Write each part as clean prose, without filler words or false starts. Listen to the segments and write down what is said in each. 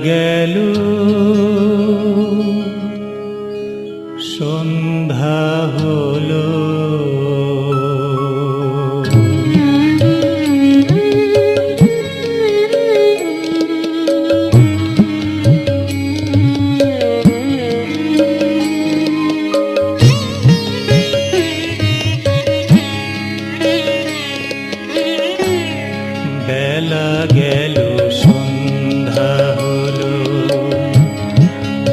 গেল সন্ধ্যা হলো, বেলা গেল সন্ধ্যা হলো,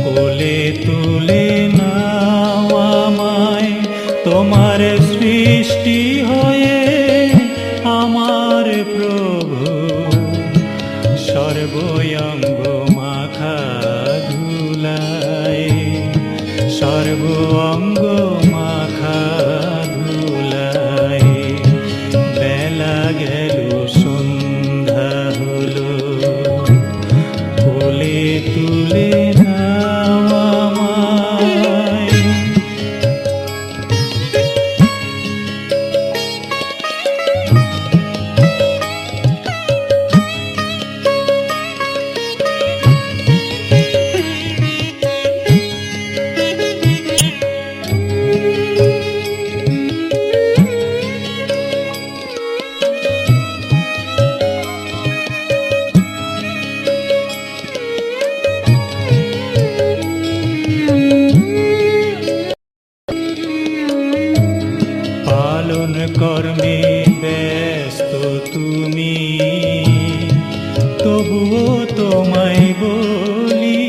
কোলে তুলে নাও আমায় তোমার সৃষ্টি হয়ে আমার প্রভু, সর্বঙ্গ মাখা ধুলায়, সর্বঙ্গ মাখা ধুলায়। বেলা গেল সন্ধ্যা হলো, কোলে তুলে নাও আমায়। পালন কর্মে ব্যস্ত তুমি, তবুও তোমায় বলি,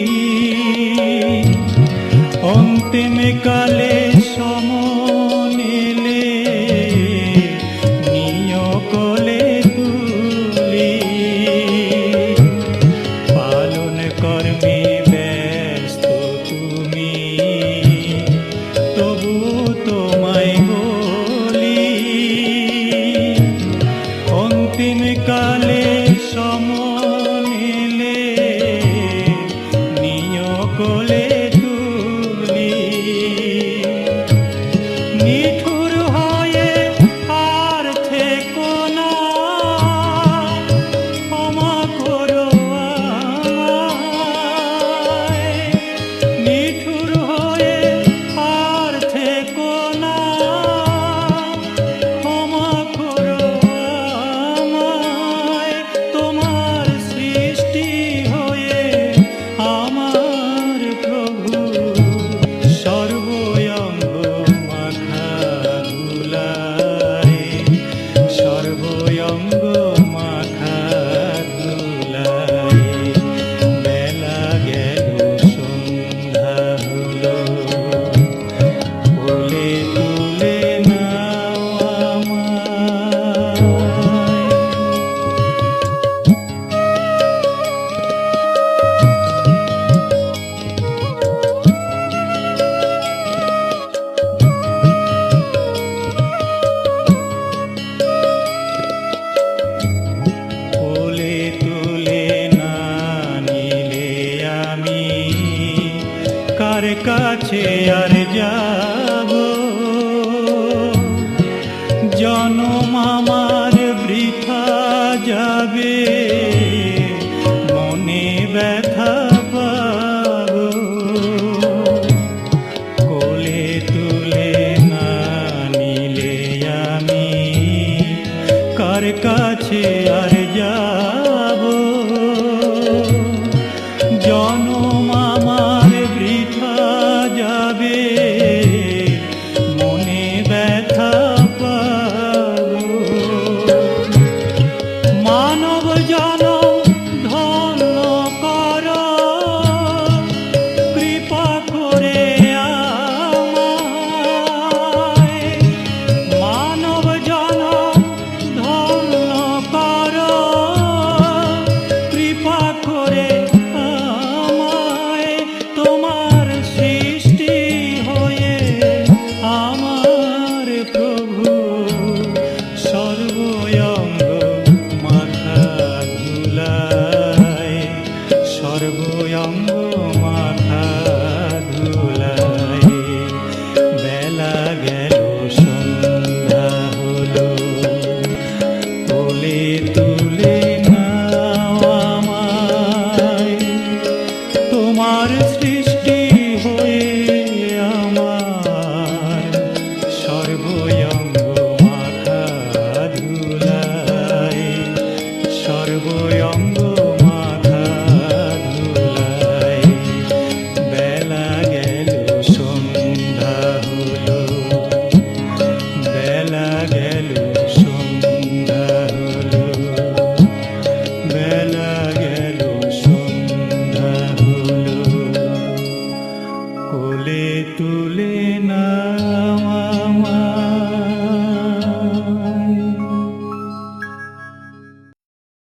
অন্তিম কালে সমন এলে নিয় কোলে তুলি। পালন কর্মে ব্যস্ত তুমি, তবুও তোমায় বলি, অন্তিম কালে সমন এলে নিয় কোলে তুলি। নিঠুর হয়ে আর থেকো না, ক্ষমা করো আমায়। নিঠুর হয়ে আর থেকো না, ক্ষমা করো আমায়। তোমার সৃষ্টি হয়ে আমার প্রভু, সর্বঙ্গ মাখা ধুলায়, সর্বঙ্গ মাখা ধুলায়। বেলা গেল সন্ধ্যা হলো, কোলে তুলে নাও আমায়। কোলে তুলে না নিলে আমি কার কাছে আর যাব, জনম আমার বৃথা যাবে, মনে ব্যথা পাবো। কোলে তুলে না নিলে আমি কার কাছে আর যাব, জনম আমার বৃথা যাবে, মনে ব্যথা পাবো। মানব জনম ধন্য করো, কৃপা করে আমায়। মানব জনম ধন্য করো, নাও